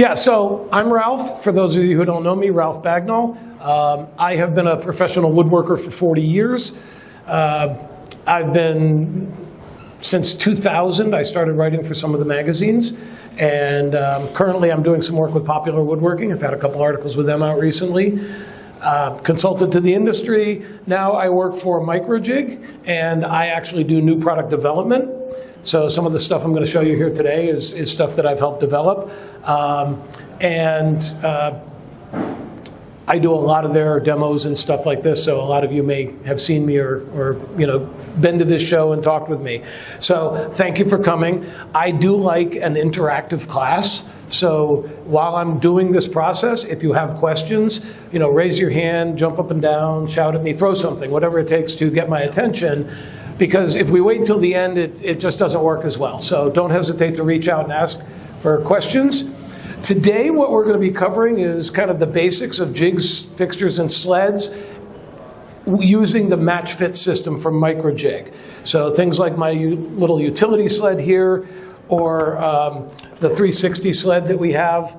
Yeah, so I'm Ralph. For those of you who don't know me, Ralph Bagnall. I have been a professional woodworker for 40 years. I've been, since 2000, I started writing for some of the magazines. And currently I'm doing some work with Popular Woodworking. I've had a couple articles with them out recently. Consulted to the industry. Now I work for Microjig, and I actually do new product development. So some of the stuff I'm going to show you here today is stuff that I've helped develop. I do a lot of their demos and stuff like this, so a lot of you may have seen me or you know, been to this show and talked with me. So thank you for coming. I do like an interactive class. So while I'm doing this process, if you have questions, you know, raise your hand, jump up and down, shout at me, throw something, whatever it takes to get my attention. Because if we wait till the end, it just doesn't work as well. So don't hesitate to reach out and ask for questions. Today, what we're going to be covering is kind of the basics of jigs, fixtures, and sleds using the MatchFit system from Microjig. So things like my little utility sled here, or the 360 sled that we have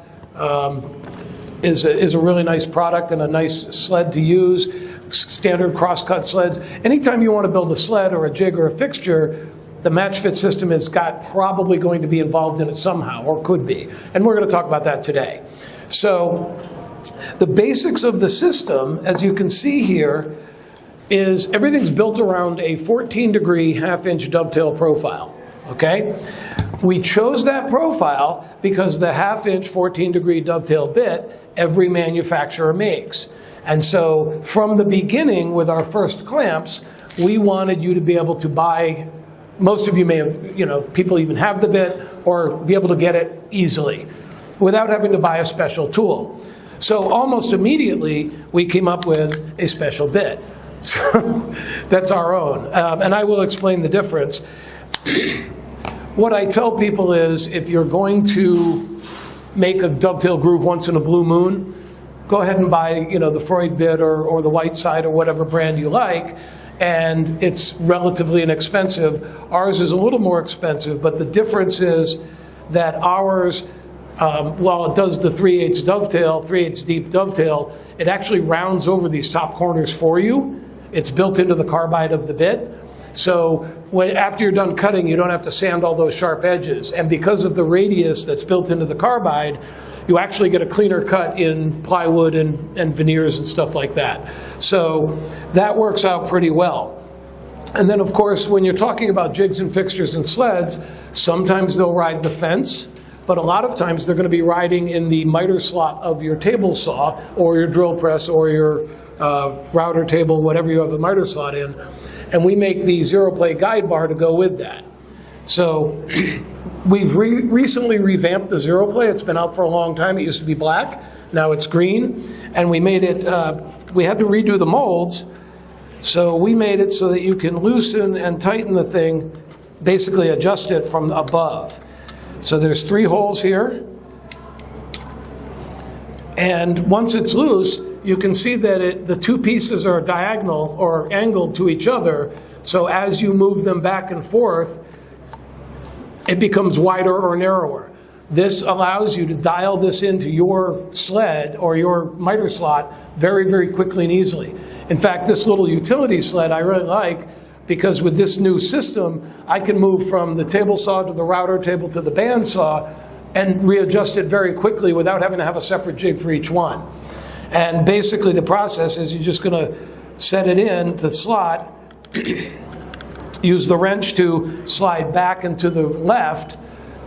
is a really nice product and a nice sled to use. Standard cross-cut sleds. Anytime you want to build a sled or a jig or a fixture, the MatchFit system has got probably going to be involved in it somehow, or could be. And we're going to talk about that today. So the basics of the system, as you can see here, is everything's built around a 14-degree half-inch dovetail profile. Okay? We chose that profile because the half-inch 14-degree dovetail bit every manufacturer makes. And so from the beginning with our first clamps, we wanted you to be able to buy, most of you may have, you know, people even have the bit, or be able to get it easily without having to buy a special tool. So almost immediately, we came up with a special bit. So that's our own. And I will explain the difference. What I tell people is, if you're going to make a dovetail groove once in a blue moon, go ahead and buy, you know, the Freud bit or the White Side or whatever brand you like, and it's relatively inexpensive. Ours is a little more expensive, but the difference is that ours, while it does the 3/8 dovetail, 3/8 deep dovetail, it actually rounds over these top corners for you. It's built into the carbide of the bit. So after you're done cutting, you don't have to sand all those sharp edges. And because of the radius that's built into the carbide, you actually get a cleaner cut in plywood and veneers and stuff like that. So that works out pretty well. And then, of course, when you're talking about jigs and fixtures and sleds, sometimes they'll ride the fence, but a lot of times they're going to be riding in the miter slot of your table saw or your drill press or your router table, whatever you have a miter slot in. And we make the ZeroPlay Guide Bar to go with that. So we've recently revamped the ZeroPlay. It's been out for a long time. It used to be black. Now it's green. And we made it, we had to redo the molds. So we made it so that you can loosen and tighten the thing, basically adjust it from above. So there's 3 holes here. And once it's loose, you can see that the 2 pieces are diagonal or angled to each other. So as you move them back and forth, it becomes wider or narrower. This allows you to dial this into your sled or your miter slot very, very quickly and easily. In fact, this little utility sled I really like, because with this new system, I can move from the table saw to the router table to the band saw and readjust it very quickly without having to have a separate jig for each one. And basically the process is you're just going to set it in the slot, use the wrench to slide back and to the left,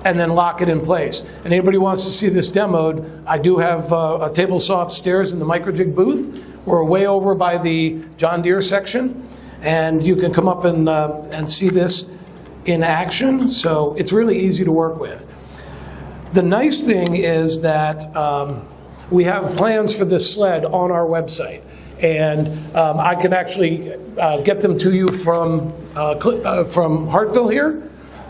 and then lock it in place. And anybody who wants to see this demoed, I do have a table saw upstairs in the Microjig booth. We're way over by the John Deere section, and you can come up and see this in action. So it's really easy to work with. The nice thing is that we have plans for this sled on our website. And I can actually get them to you from Hartville here.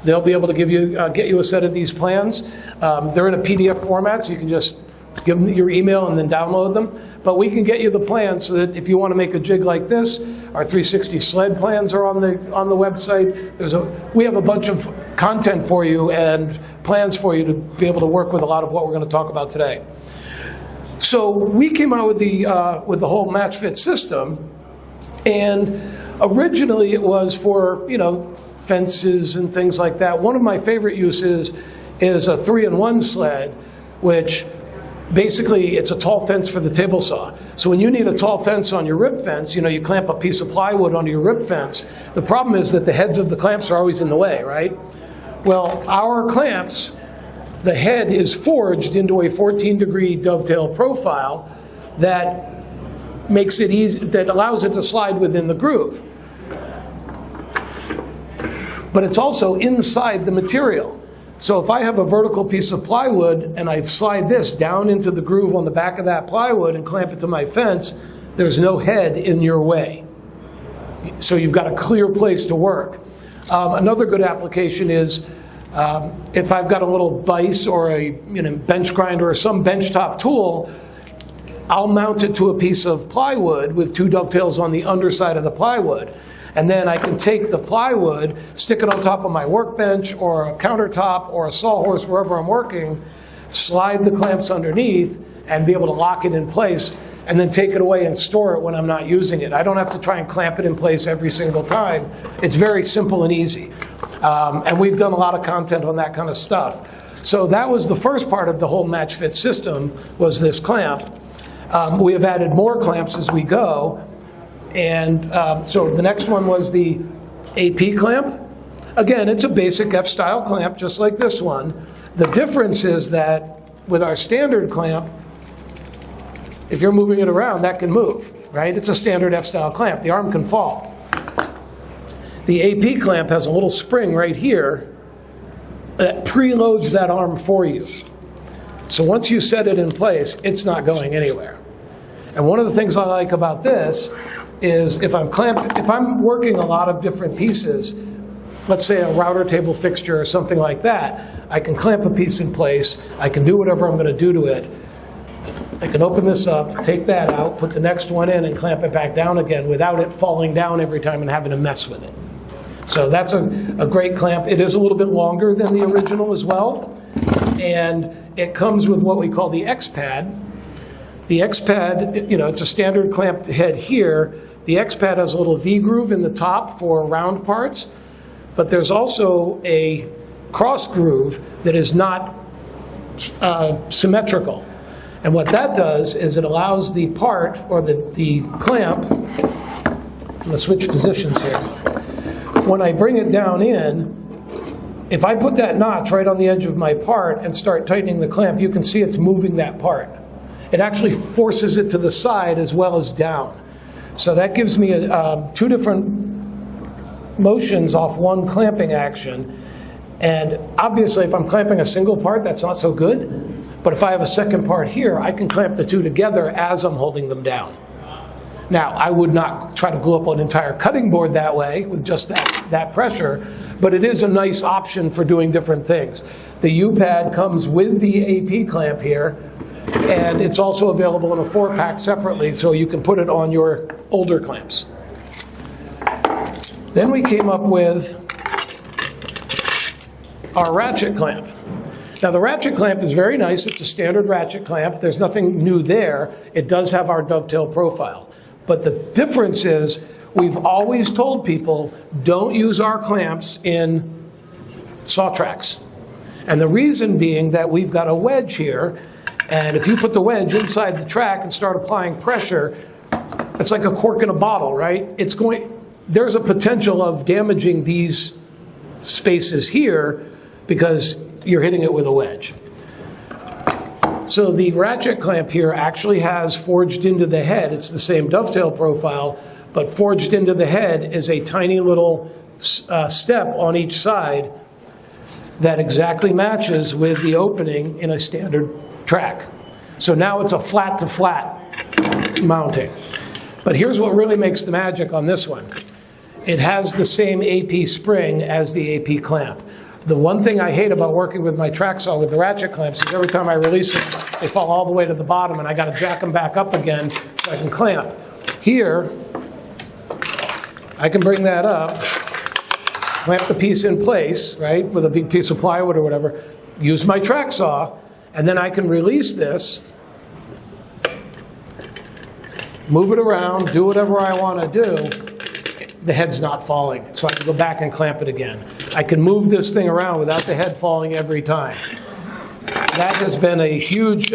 They'll be able to give you, get you a set of these plans. They're in a PDF format, so you can just give them your email and then download them. But we can get you the plans so that if you want to make a jig like this, our 360 sled plans are on the website. We have a bunch of content for you and plans for you to be able to work with a lot of what we're going to talk about today. So we came out with the whole MatchFit system, and originally it was for fences and things like that. One of my favorite uses is a 3-in-1 sled, which basically it's a tall fence for the table saw. So when you need a tall fence on your rib fence, you clamp a piece of plywood onto your rib fence. The problem is that the heads of the clamps are always in the way, right? Well, our clamps, the head is forged into a 14-degree dovetail profile that makes it easy, that allows it to slide within the groove. But it's also inside the material. So if I have a vertical piece of plywood and I slide this down into the groove on the back of that plywood and clamp it to my fence, there's no head in your way. So you've got a clear place to work. Another good application is if I've got a little vise or a bench grinder or some benchtop tool, I'll mount it to a piece of plywood with 2 dovetails on the underside of the plywood. And then I can take the plywood, stick it on top of my workbench or a countertop or a sawhorse, wherever I'm working, slide the clamps underneath, and be able to lock it in place, and then take it away and store it when I'm not using it. I don't have to try and clamp it in place every single time. It's very simple and easy. And we've done a lot of content on that kind of stuff. So that was the first part of the whole MatchFit system, was this clamp. We have added more clamps as we go. And so the next one was the AP clamp. Again, it's a basic F-style clamp, just like this one. The difference is that with our standard clamp, if you're moving it around, that can move, right? It's a standard F-style clamp. The arm can fall. The AP clamp has a little spring right here that preloads that arm for you. So once you set it in place, it's not going anywhere. And one of the things I like about this is if I'm working a lot of different pieces, let's say a router table fixture or something like that, I can clamp a piece in place, I can do whatever I'm going to do to it. I can open this up, take that out, put the next one in, and clamp it back down again without it falling down every time and having to mess with it. So that's a great clamp. It is a little bit longer than the original as well, and it comes with what we call the Xpad. The Xpad, it's a standard clamped head here. The Xpad has a little V-groove in the top for round parts, but there's also a cross groove that is not symmetrical. And what that does is it allows the part, or the clamp, I'm going to switch positions here. When I bring it down in, if I put that notch right on the edge of my part and start tightening the clamp, you can see it's moving that part. It actually forces it to the side as well as down. So that gives me 2 different motions off one clamping action. And obviously, if I'm clamping a single part, that's not so good. But if I have a second part here, I can clamp the 2 together as I'm holding them down. Now, I would not try to glue up an entire cutting board that way with just that pressure, but it is a nice option for doing different things. The U-pad comes with the AP clamp here, and it's also available in a 4-pack separately, so you can put it on your older clamps. Then we came up with our ratchet clamp. Now the ratchet clamp is very nice. It's a standard ratchet clamp. There's nothing new there. It does have our dovetail profile. But the difference is we've always told people don't use our clamps in saw tracks. And the reason being that we've got a wedge here, and if you put the wedge inside the track and start applying pressure, it's like a cork in a bottle, right? There's a potential of damaging these spaces here because you're hitting it with a wedge. So the ratchet clamp here actually has forged into the head, it's the same dovetail profile, but forged into the head is a tiny little step on each side that exactly matches with the opening in a standard track. So now it's a flat to flat mounting. But here's what really makes the magic on this one. It has the same AP spring as the AP clamp. The one thing I hate about working with my track saw with the ratchet clamps is every time I release it, they fall all the way to the bottom, and I got to jack them back up again so I can clamp. Here, I can bring that up, clamp the piece in place, right, with a big piece of plywood or whatever, use my track saw, and then I can release this, move it around, do whatever I want to do. The head's not falling, so I can go back and clamp it again. I can move this thing around without the head falling every time. That has been a huge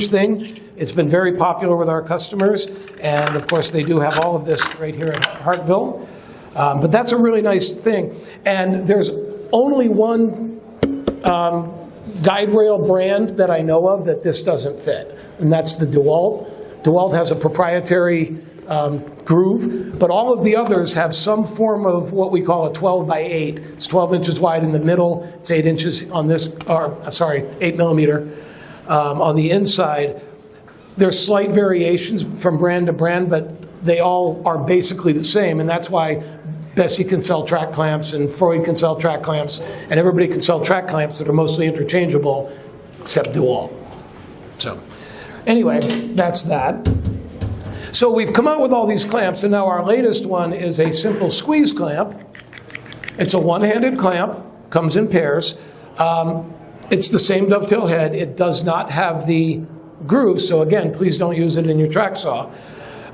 thing. It's been very popular with our customers, and of course they do have all of this right here at Hartville. But that's a really nice thing. And there's only one guide rail brand that I know of that this doesn't fit, and that's the DeWalt. DeWalt has a proprietary groove, but all of the others have some form of what we call a 12 by 8. It's 12 inches wide in the middle. It's 8 inches on this, or sorry, 8 millimeter on the inside. There's slight variations from brand to brand, but they all are basically the same, and that's why Bessie can sell track clamps, and Freud can sell track clamps, and everybody can sell track clamps that are mostly interchangeable, except DeWalt. So, anyway, that's that. So we've come out with all these clamps, and now our latest one is a simple squeeze clamp. It's a one-handed clamp, comes in pairs. It's the same dovetail head. It does not have the grooves, so again, please don't use it in your track saw.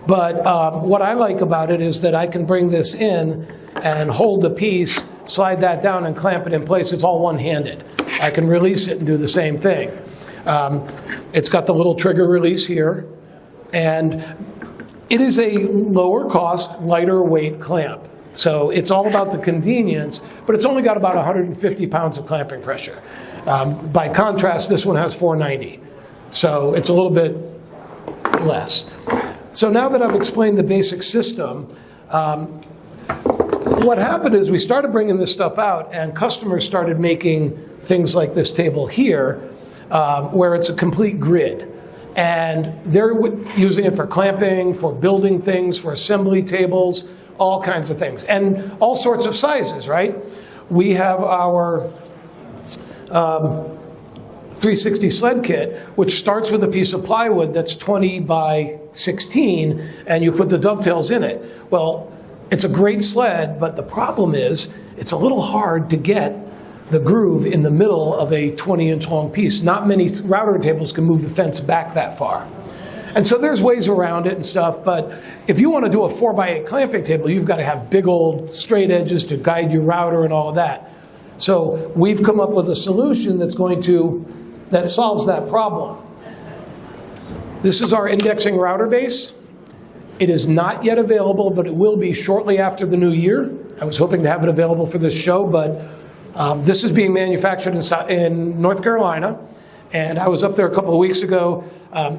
But what I like about it is that I can bring this in and hold the piece, slide that down, and clamp it in place. It's all one-handed. I can release it and do the same thing. It's got the little trigger release here, and it is a lower cost, lighter weight clamp. So it's all about the convenience, but it's only got about 150 pounds of clamping pressure. By contrast, this one has 490. So it's a little bit less. So now that I've explained the basic system, what happened is we started bringing this stuff out, and customers started making things like this table here, where it's a complete grid. And they're using it for clamping, for building things, for assembly tables, all kinds of things, and all sorts of sizes, right? We have our 360 sled kit, which starts with a piece of plywood that's 20 by 16, and you put the dovetails in it. Well, it's a great sled, but the problem is it's a little hard to get the groove in the middle of a 20-inch long piece. Not many router tables can move the fence back that far. And so there's ways around it and stuff, but if you want to do a 4x8 clamping table, you've got to have big old straight edges to guide your router and all of that. So we've come up with a solution that solves that problem. This is our indexing router base. It is not yet available, but it will be shortly after the new year. I was hoping to have it available for this show, but this is being manufactured in North Carolina, and I was up there a couple of weeks ago.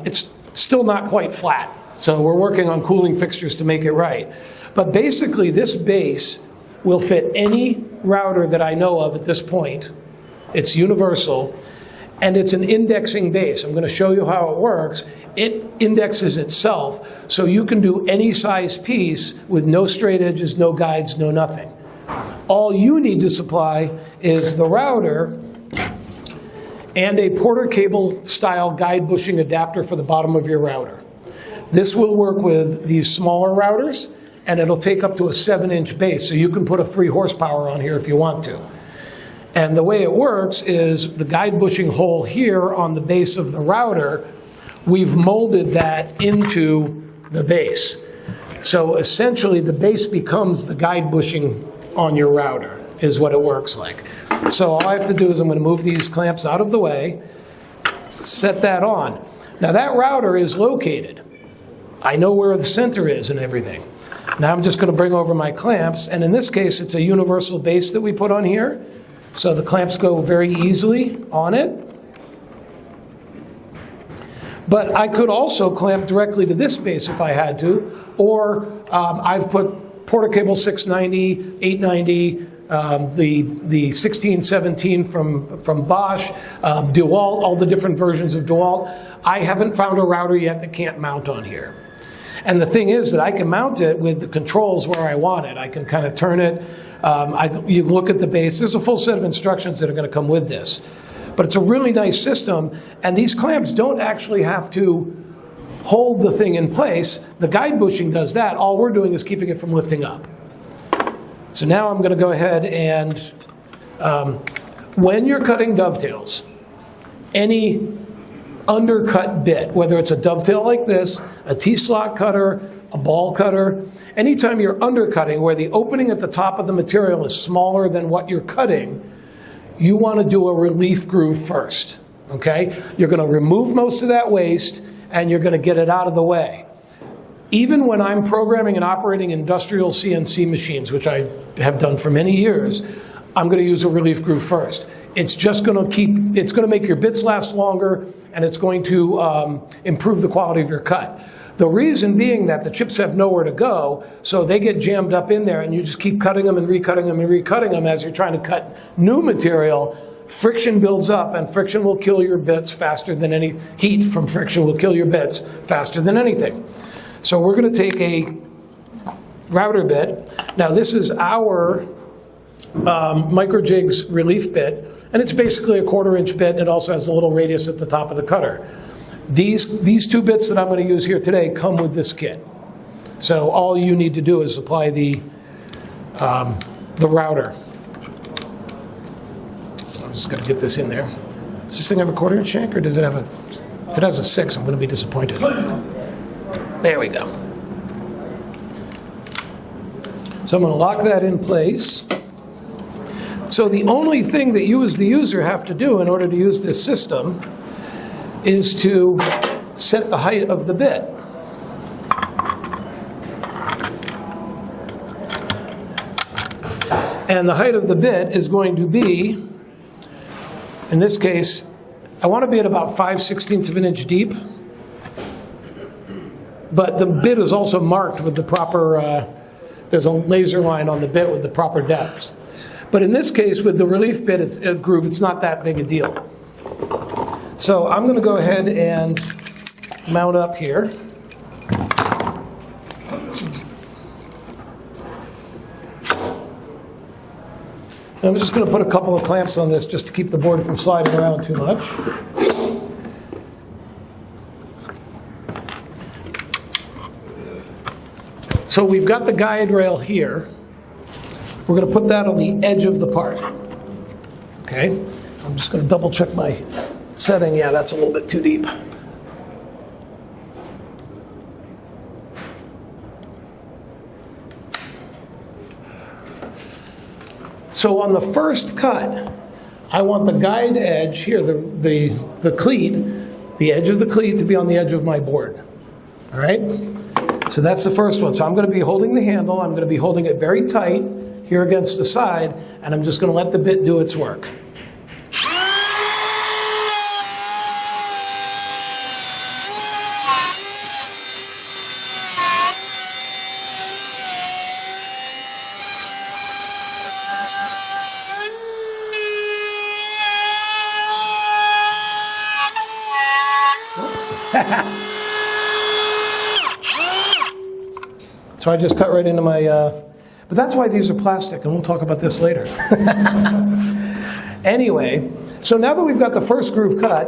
It's still not quite flat, so we're working on cooling fixtures to make it right. But basically, this base will fit any router that I know of at this point. It's universal, and it's an indexing base. I'm going to show you how it works. It indexes itself, so you can do any size piece with no straight edges, no guides, no nothing. All you need to supply is the router and a Porter cable style guide bushing adapter for the bottom of your router. This will work with these smaller routers, and it'll take up to a 7-inch base, so you can put a 3 horsepower on here if you want to. And the way it works is the guide bushing hole here on the base of the router, we've molded that into the base. So essentially the base becomes the guide bushing on your router, is what it works like. So all I have to do is I'm going to move these clamps out of the way, set that on. Now that router is located. I know where the center is and everything. Now I'm just going to bring over my clamps, and in this case it's a universal base that we put on here. So the clamps go very easily on it. But I could also clamp directly to this base if I had to, or I've put Porter cable 690, 890, the 1617 from Bosch, DeWalt, all the different versions of DeWalt. I haven't found a router yet that can't mount on here. And the thing is that I can mount it with the controls where I want it. I can kind of turn it. You look at the base. There's a full set of instructions that are going to come with this. But it's a really nice system, and these clamps don't actually have to hold the thing in place. The guide bushing does that. All we're doing is keeping it from lifting up. So now I'm going to go ahead and, when you're cutting dovetails, any undercut bit, whether it's a dovetail like this, a T-slot cutter, a ball cutter, anytime you're undercutting where the opening at the top of the material is smaller than what you're cutting, you want to do a relief groove first, okay? You're going to remove most of that waste, and you're going to get it out of the way. Even when I'm programming and operating industrial CNC machines, which I have done for many years, I'm going to use a relief groove first. It's just going to it's going to make your bits last longer, and it's going to improve the quality of your cut. The reason being that the chips have nowhere to go, so they get jammed up in there, and you just keep cutting them and recutting them and recutting them as you're trying to cut new material. Friction builds up, and friction will kill your bits faster than any heat from friction will kill your bits faster than anything. So we're going to take a router bit. Now this is our Microjig's relief bit, and it's basically a 1/4-inch bit. It also has a little radius at the top of the cutter. These two bits that I'm going to use here today come with this kit. So all you need to do is apply the router. I'm just going to get this in there. Does this thing have a 1/4-inch shank, or does it have a... If it has a 6, I'm going to be disappointed. There we go. So I'm going to lock that in place. So the only thing that you as the user have to do in order to use this system is to set the height of the bit. And the height of the bit is going to be, in this case, I want to be at about 5/16 of an inch deep. But the bit is also marked with the proper, there's a laser line on the bit with the proper depths. But in this case, with the relief bit groove, it's not that big a deal. So I'm going to go ahead and mount up here. I'm just going to put a couple of clamps on this just to keep the board from sliding around too much. So we've got the guide rail here. We're going to put that on the edge of the part. Okay? I'm just going to double check my setting. Yeah, that's a little bit too deep. So on the first cut, I want the guide edge here, the cleat, the edge of the cleat to be on the edge of my board. All right? So that's the first one. So I'm going to be holding the handle. I'm going to be holding it very tight here against the side, and I'm just going to let the bit do its work. So I just cut right into my, but that's why these are plastic, and we'll talk about this later. Anyway, so now that we've got the first groove cut,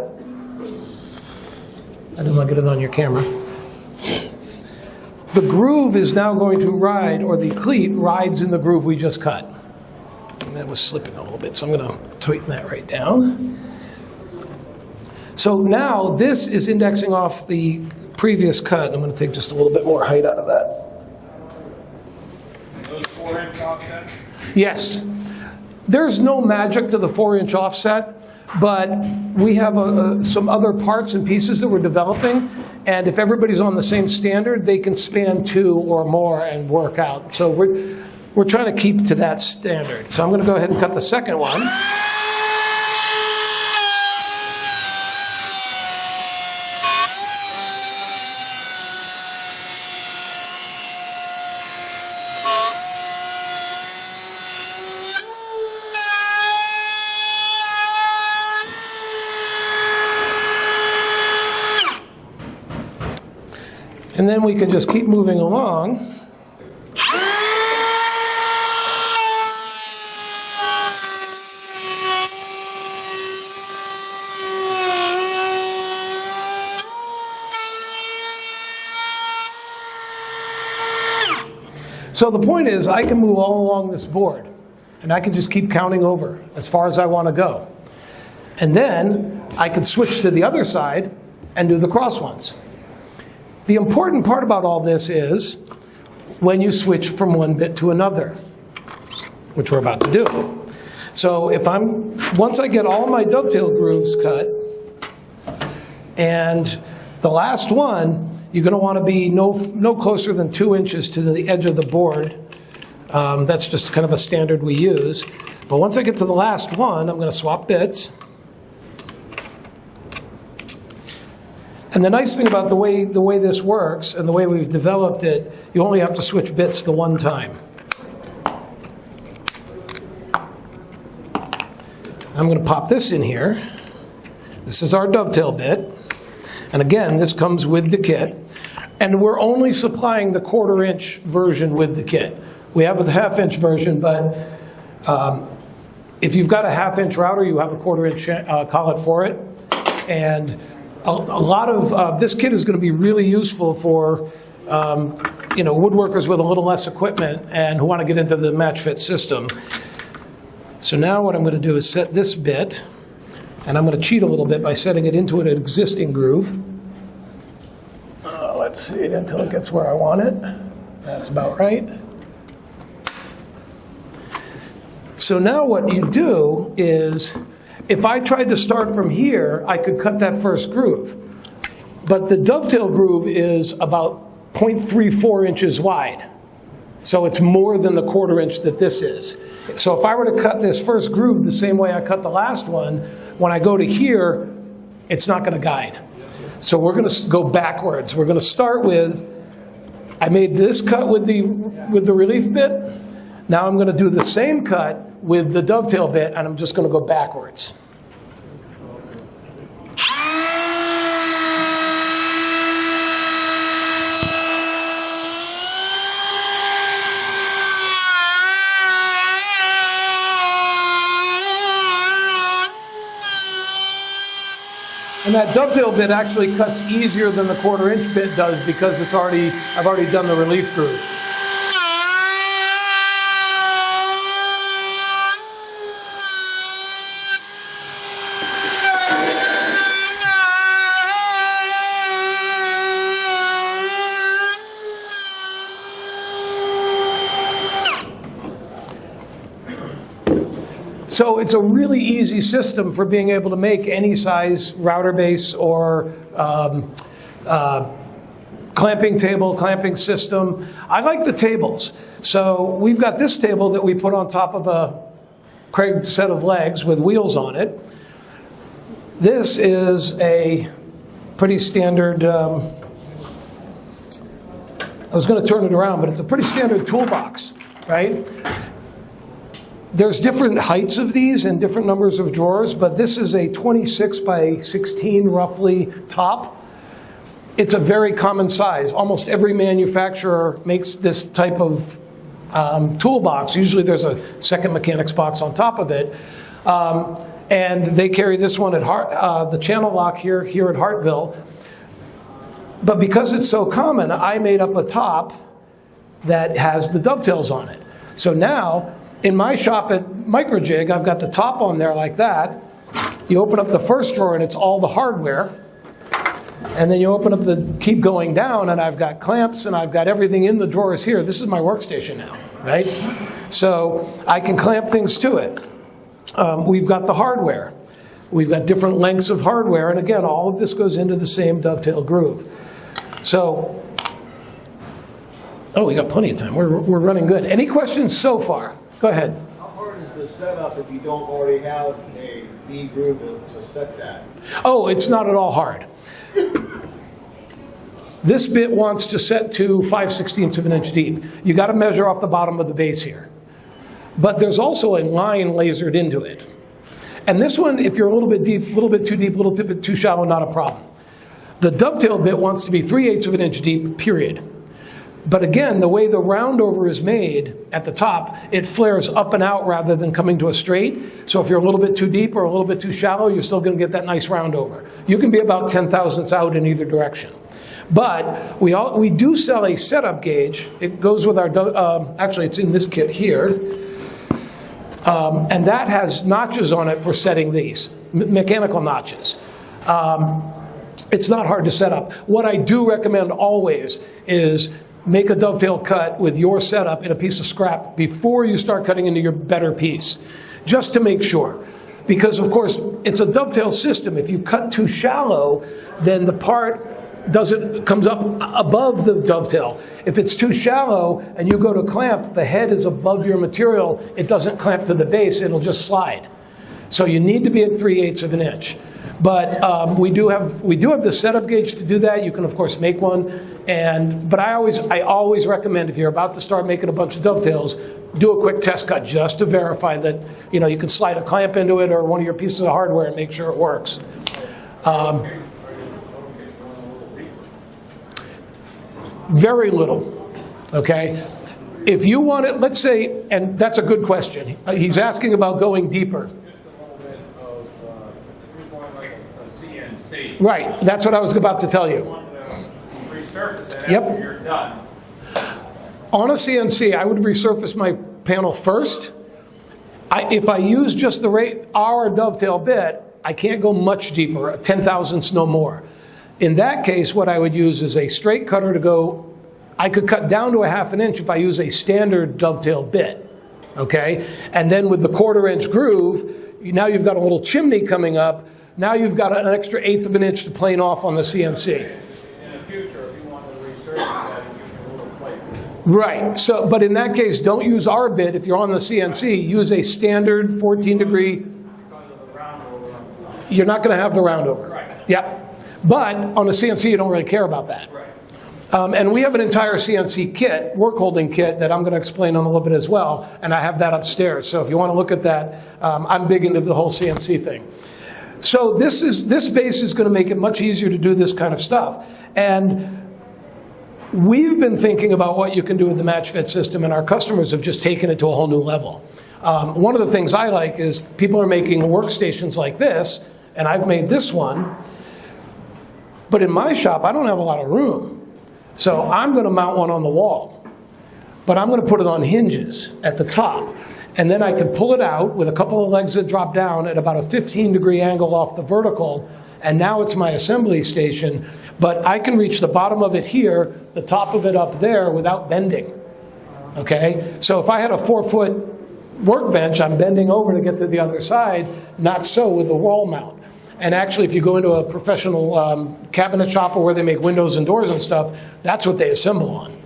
I didn't want to get it on your camera. The groove is now going to ride, or the cleat rides in the groove we just cut. And that was slipping a little bit, so I'm going to tighten that right down. So now this is indexing off the previous cut. I'm going to take just a little bit more height out of that. Those 4-inch offset? Yes. There's no magic to the 4-inch offset, but we have some other parts and pieces that we're developing, and if everybody's on the same standard, they can span 2 or more and work out. So we're trying to keep to that standard. So I'm going to go ahead and cut the second one. And then we can just keep moving along. So the point is, I can move all along this board, and I can just keep counting over as far as I want to go. And then I can switch to the other side and do the cross ones. The important part about all this is when you switch from one bit to another, which we're about to do. So once I get all my dovetail grooves cut, and the last one, you're going to want to be no closer than 2 inches to the edge of the board. That's just kind of a standard we use. But once I get to the last one, I'm going to swap bits. And the nice thing about the way this works and the way we've developed it, you only have to switch bits the one time. I'm going to pop this in here. This is our dovetail bit. And again, this comes with the kit. And we're only supplying the 1/4 inch version with the kit. We have a 1/2 inch version, but if you've got a 1/2 inch router, you have a 1/4 inch collet for it. And a lot of this kit is going to be really useful for woodworkers with a little less equipment and who want to get into the MatchFit system. So now what I'm going to do is set this bit, and I'm going to cheat a little bit by setting it into an existing groove. Let's see it until it gets where I want it. That's about right. So now what you do is, if I tried to start from here, I could cut that first groove. But the dovetail groove is about 0.34 inches wide. So it's more than the 1/4 inch that this is. So if I were to cut this first groove the same way I cut the last one, when I go to here, it's not going to guide. So we're going to go backwards. We're going to start with, I made this cut with the relief bit. Now I'm going to do the same cut with the dovetail bit, and I'm just going to go backwards. And that dovetail bit actually cuts easier than the 1/4 inch bit does because I've already done the relief groove. So it's a really easy system for being able to make any size router base or clamping table, clamping system. I like the tables. So we've got this table that we put on top of a Craig set of legs with wheels on it. This is a pretty standard, I was going to turn it around, but it's a pretty standard toolbox, right? There's different heights of these and different numbers of drawers, but this is a 26 by 16 roughly top. It's a very common size. Almost every manufacturer makes this type of toolbox. Usually there's a second mechanics box on top of it. And they carry this one at the channel lock here at Hartville. But because it's so common, I made up a top that has the dovetails on it. So now, in my shop at Microjig, I've got the top on there like that. You open up the first drawer and it's all the hardware. And then you open up keep going down, and I've got clamps and I've got everything in the drawers here. This is my workstation now, right? So I can clamp things to it. We've got the hardware. We've got different lengths of hardware. And again, all of this goes into the same dovetail groove. So, we got plenty of time. We're running good. Any questions so far? Go ahead. How hard is the setup if you don't already have a V groove to set that? Oh, it's not at all hard. This bit wants to set to 5/16 of an inch deep. You got to measure off the bottom of the base here. But there's also a line lasered into it. And this one, if you're a little bit deep, a little bit too deep, a little bit too shallow, not a problem. The dovetail bit wants to be 3/8 of an inch deep, period. But again, the way the roundover is made at the top, it flares up and out rather than coming to a straight. So if you're a little bit too deep or a little bit too shallow, you're still going to get that nice roundover. You can be about 10 thousandths out in either direction. But we do sell a setup gauge. It goes with our, actually it's in this kit here. And that has notches on it for setting these, mechanical notches. It's not hard to set up. What I do recommend always is make a dovetail cut with your setup in a piece of scrap before you start cutting into your better piece, just to make sure. Because of course, it's a dovetail system. If you cut too shallow, then the part comes up above the dovetail. If it's too shallow and you go to clamp, the head is above your material, it doesn't clamp to the base, it'll just slide. So you need to be at 3/8 of an inch. But we do have the setup gauge to do that. You can of course make one, but I always recommend if you're about to start making a bunch of dovetails, do a quick test cut just to verify that you can slide a clamp into it or one of your pieces of hardware and make sure it works. Very little, okay? If you want it, let's say, and that's a good question. He's asking about going deeper. Right, that's what I was about to tell you. Resurface it Yep. after you're done. On a CNC, I would resurface my panel first. If I use just the our dovetail bit, I can't go much deeper, 10 thousandths, no more. In that case, what I would use is a straight cutter to go. I could cut down to a 1/2 inch if I use a standard dovetail bit, okay? And then with the 1/4 inch groove, now you've got a little chimney coming up. Now you've got an extra 1/8 of an inch to plane off on the CNC. In the future, if you want to resurface that, you use a little plate. Right, so, but in that case, don't use our bit if you're on the CNC. Use a standard 14-degree. Because of the roundover. You're not going to have the roundover. Right. Yeah, but on a CNC, you don't really care about that. Right. And we have an entire CNC kit, workholding kit, that I'm going to explain on a little bit as well, and I have that upstairs. So if you want to look at that, I'm big into the whole CNC thing. So this base is going to make it much easier to do this kind of stuff. And we've been thinking about what you can do with the MatchFit system, and our customers have just taken it to a whole new level. One of the things I like is people are making workstations like this, and I've made this one. But in my shop, I don't have a lot of room. So I'm going to mount one on the wall. But I'm going to put it on hinges at the top. And then I can pull it out with a couple of legs that drop down at about a 15-degree angle off the vertical. And now it's my assembly station. But I can reach the bottom of it here, the top of it up there without bending. Okay? So if I had a 4-foot workbench, I'm bending over to get to the other side. Not so with the wall mount. And actually, if you go into a professional cabinet shop or where they make windows and doors and stuff, that's what they assemble on.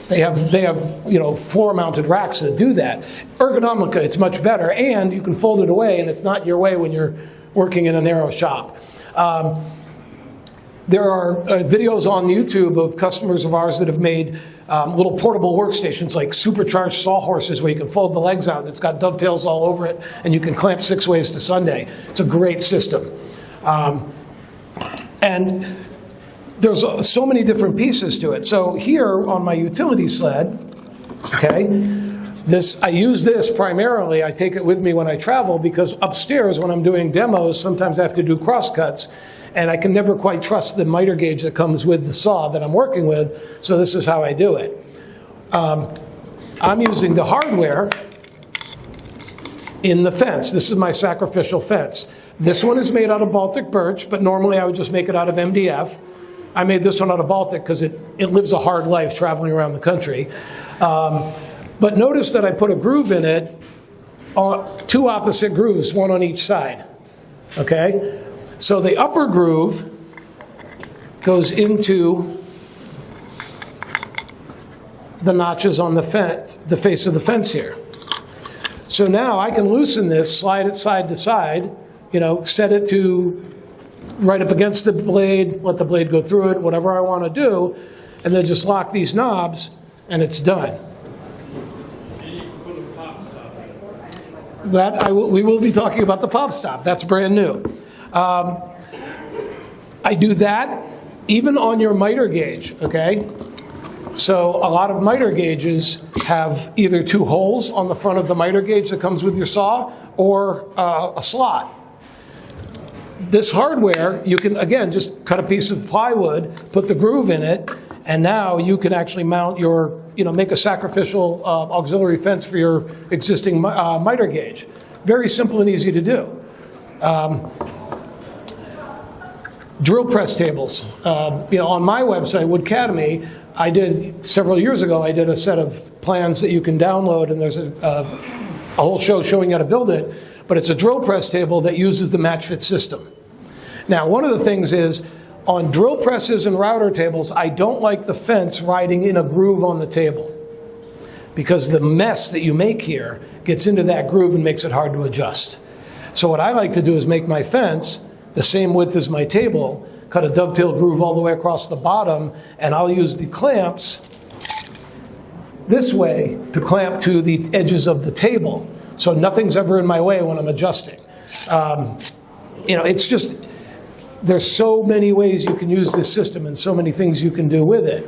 They have floor-mounted racks that do that. Ergonomically, it's much better, and you can fold it away, and it's not your way when you're working in a narrow shop. There are videos on YouTube of customers of ours that have made little portable workstations like supercharged sawhorses where you can fold the legs out and it's got dovetails all over it and you can clamp 6 ways to Sunday. It's a great system. And there's so many different pieces to it. So here on my utility sled, okay, I use this primarily. I take it with me when I travel because upstairs when I'm doing demos, sometimes I have to do crosscuts. And I can never quite trust the miter gauge that comes with the saw that I'm working with, so this is how I do it. I'm using the hardware in the fence. This is my sacrificial fence. This one is made out of Baltic birch, but normally I would just make it out of MDF. I made this one out of Baltic because it lives a hard life traveling around the country. But notice that I put a groove in it, 2 opposite grooves, one on each side, okay? So the upper groove goes into the notches on the fence, the face of the fence here. So now I can loosen this, slide it side to side, set it to right up against the blade, let the blade go through it, whatever I want to do, and then just lock these knobs, and it's done. We will be talking about the pop stop. That's brand new. I do that even on your miter gauge, okay? So a lot of miter gauges have either 2 holes on the front of the miter gauge that comes with your saw or a slot. This hardware, you can, again, just cut a piece of plywood, put the groove in it, and now you can actually mount your, make a sacrificial auxiliary fence for your existing miter gauge. Very simple and easy to do. Drill press tables. On my website, Woodcademy, I did, several years ago, I did a set of plans that you can download, and there's a whole show showing you how to build it, but it's a drill press table that uses the MatchFit system. Now, one of the things is, on drill presses and router tables, I don't like the fence riding in a groove on the table, because the mess that you make here gets into that groove and makes it hard to adjust. So what I like to do is make my fence the same width as my table, cut a dovetail groove all the way across the bottom, and I'll use the clamps this way to clamp to the edges of the table, so nothing's ever in my way when I'm adjusting. It's just, there's so many ways you can use this system and so many things you can do with it.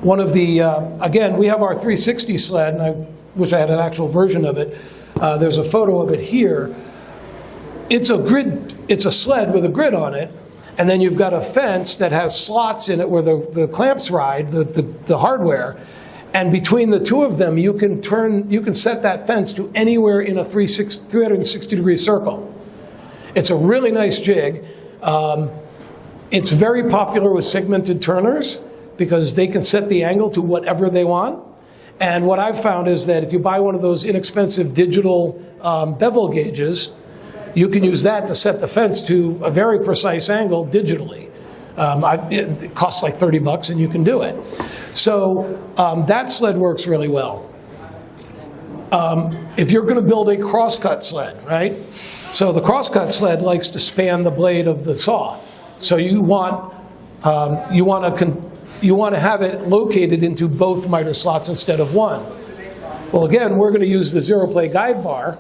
One of the, again, we have our 360 sled, and I wish I had an actual version of it. There's a photo of it here. It's a sled with a grid on it, and then you've got a fence that has slots in it where the clamps ride, the hardware, and between the two of them, you can set that fence to anywhere in a 360-degree circle. It's a really nice jig. It's very popular with segmented turners because they can set the angle to whatever they want. And what I've found is that if you buy one of those inexpensive digital bevel gauges, you can use that to set the fence to a very precise angle digitally. It costs like $30 and you can do it. So that sled works really well. If you're going to build a crosscut sled, right? So the crosscut sled likes to span the blade of the saw. So you want to have it located into both miter slots instead of one. Well, again, we're going to use the ZeroPlay Guide Bar,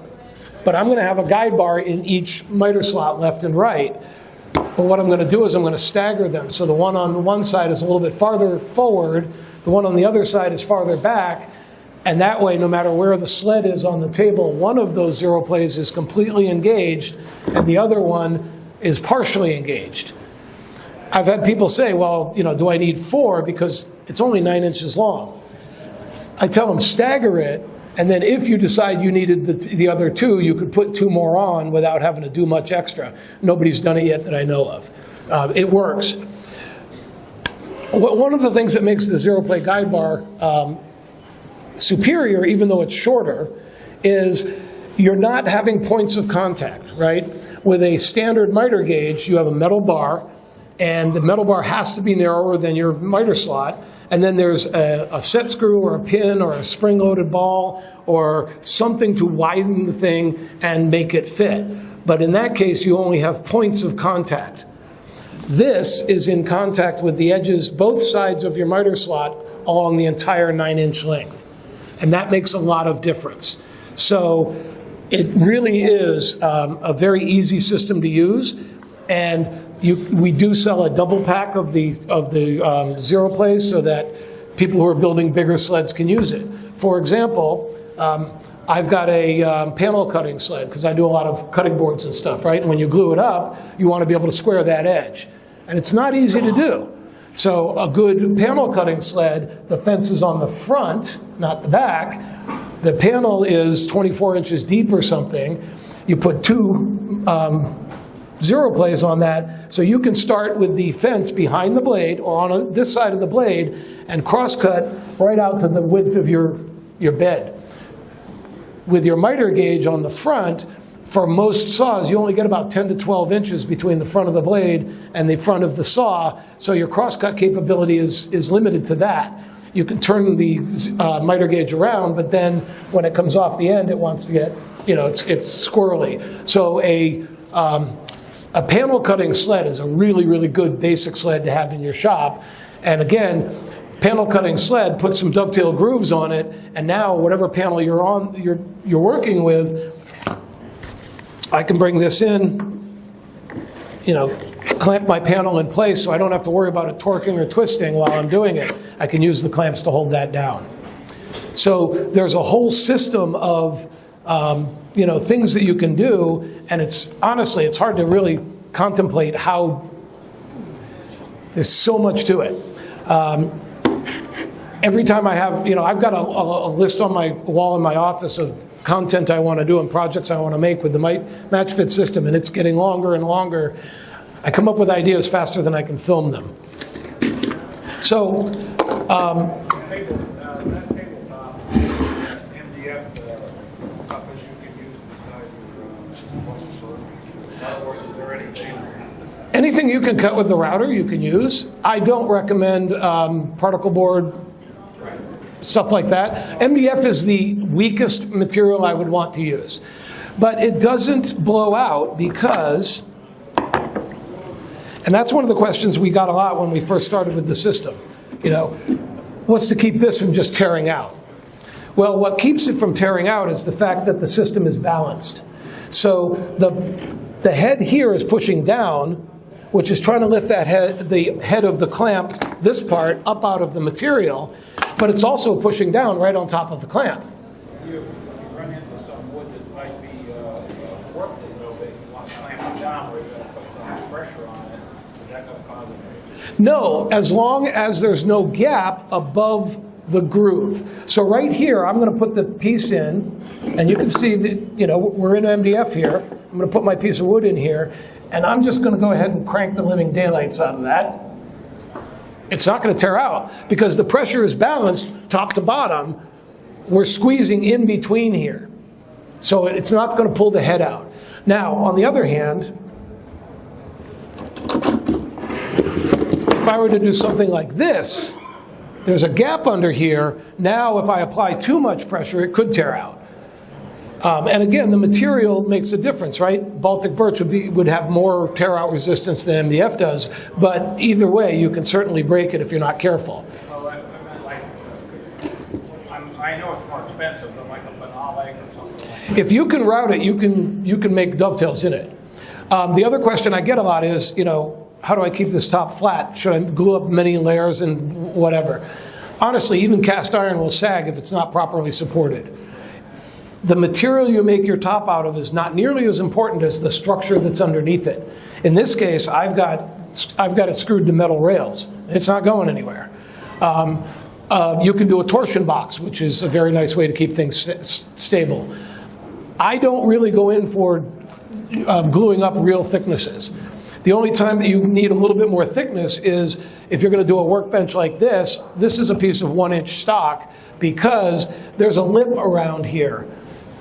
but I'm going to have a guide bar in each miter slot left and right. But what I'm going to do is I'm going to stagger them. So the one on one side is a little bit farther forward, the one on the other side is farther back, and that way, no matter where the sled is on the table, one of those ZeroPlays is completely engaged, and the other one is partially engaged. I've had people say, well, do I need 4 because it's only 9 inches long? I tell them stagger it, and then if you decide you needed the other 2, you could put 2 more on without having to do much extra. Nobody's done it yet that I know of. It works. One of the things that makes the ZeroPlay Guide Bar superior, even though it's shorter, is you're not having points of contact, right? With a standard miter gauge, you have a metal bar, and the metal bar has to be narrower than your miter slot, and then there's a set screw or a pin or a spring-loaded ball or something to widen the thing and make it fit. But in that case, you only have points of contact. This is in contact with the edges, both sides of your miter slot along the entire 9-inch length. And that makes a lot of difference. So it really is a very easy system to use. And we do sell a double pack of the ZeroPlays so that people who are building bigger sleds can use it. For example, I've got a panel cutting sled because I do a lot of cutting boards and stuff, right? And when you glue it up, you want to be able to square that edge. And it's not easy to do. So a good panel cutting sled, the fence is on the front, not the back. The panel is 24 inches deep or something. You put 2 ZeroPlays on that, so you can start with the fence behind the blade or on this side of the blade and cross-cut right out to the width of your bed. With your miter gauge on the front, for most saws, you only get about 10 to 12 inches between the front of the blade and the front of the saw, so your cross-cut capability is limited to that. You can turn the miter gauge around, but then when it comes off the end, it wants to get, it's squirrely. So a panel cutting sled is a really, really good basic sled to have in your shop. And again, panel cutting sled, put some dovetail grooves on it, and now whatever panel you're working with, I can bring this in, clamp my panel in place so I don't have to worry about it torquing or twisting while I'm doing it. I can use the clamps to hold that down. So there's a whole system of things that you can do, and honestly, it's hard to really contemplate how there's so much to it. Every time I have, I've got a list on my wall in my office of content I want to do and projects I want to make with the MatchFit system, and it's getting longer and longer. I come up with ideas faster than I can film them. So, That tabletop MDF stuff as you can use beside your in other words, is there anything you can cut with the router, you can use. I don't recommend particle board, stuff like that. MDF is the weakest material I would want to use. But it doesn't blow out because, and that's one of the questions we got a lot when we first started with the system. What's to keep this from just tearing out? Well, what keeps it from tearing out is the fact that the system is balanced. So the head here is pushing down, which is trying to lift the head of the clamp, this part, up out of the material, but it's also pushing down right on top of the clamp. you run into some wood that might be warped a little bit, you want to clamp it down where you're going to put some pressure on it, is that going to cause it? No, as long as there's no gap above the groove. So right here, I'm going to put the piece in, and you can see that, we're in MDF here. I'm going to put my piece of wood in here, and I'm just going to go ahead and crank the living daylights out of that. It's not going to tear out because the pressure is balanced top to bottom. We're squeezing in between here. So it's not going to pull the head out. Now, on the other hand, if I were to do something like this, there's a gap under here. Now, if I apply too much pressure, it could tear out. And again, the material makes a difference, right? Baltic birch would have more tear-out resistance than MDF does, but either way, you can certainly break it if you're not careful. Well, I know it's more expensive than like a phenolic or something like that. If you can route it, you can make dovetails in it. The other question I get a lot is, how do I keep this top flat? Should I glue up many layers and whatever? Honestly, even cast iron will sag if it's not properly supported. The material you make your top out of is not nearly as important as the structure that's underneath it. In this case, I've got it screwed to metal rails. It's not going anywhere. You can do a torsion box, which is a very nice way to keep things stable. I don't really go in for gluing up real thicknesses. The only time that you need a little bit more thickness is if you're going to do a workbench like this. This is a piece of 1-inch stock because there's a lip around here.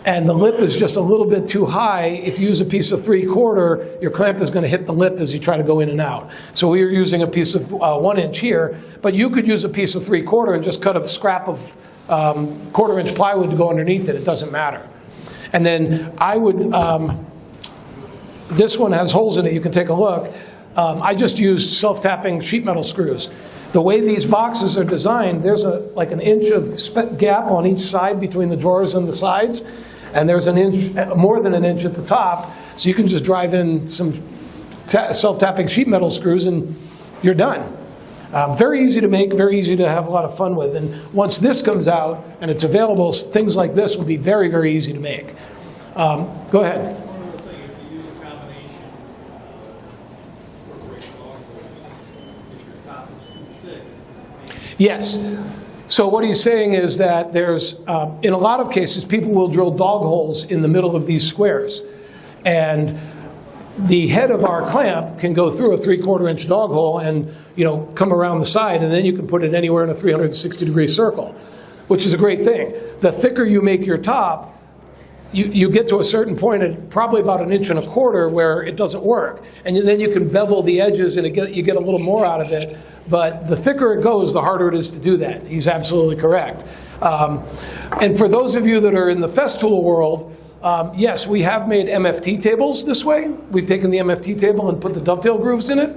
And the lip is just a little bit too high. If you use a piece of 3/4, your clamp is going to hit the lip as you try to go in and out. So we are using a piece of 1-inch here, but you could use a piece of 3/4 and just cut a scrap of 1/4-inch plywood to go underneath it. It doesn't matter. And then I would, this one has holes in it. You can take a look. I just used self-tapping sheet metal screws. The way these boxes are designed, there's like an inch of gap on each side between the drawers and the sides. And there's an inch, more than an inch at the top, so you can just drive in some self-tapping sheet metal screws and you're done. Very easy to make, very easy to have a lot of fun with. And once this comes out and it's available, things like this will be very, very easy to make. Go ahead. One other thing, if you use a combination of if your top is too thick. Yes. So what he's saying is that there's, in a lot of cases, people will drill dog holes in the middle of these squares. And the head of our clamp can go through a 3/4-inch dog hole and, come around the side, and then you can put it anywhere in a 360-degree circle, which is a great thing. The thicker you make your top, you get to a certain point at probably about 1.25 inches where it doesn't work. And then you can bevel the edges and you get a little more out of it. But the thicker it goes, the harder it is to do that. He's absolutely correct. And for those of you that are in the Festool world, yes, we have made MFT tables this way. We've taken the MFT table and put the dovetail grooves in it.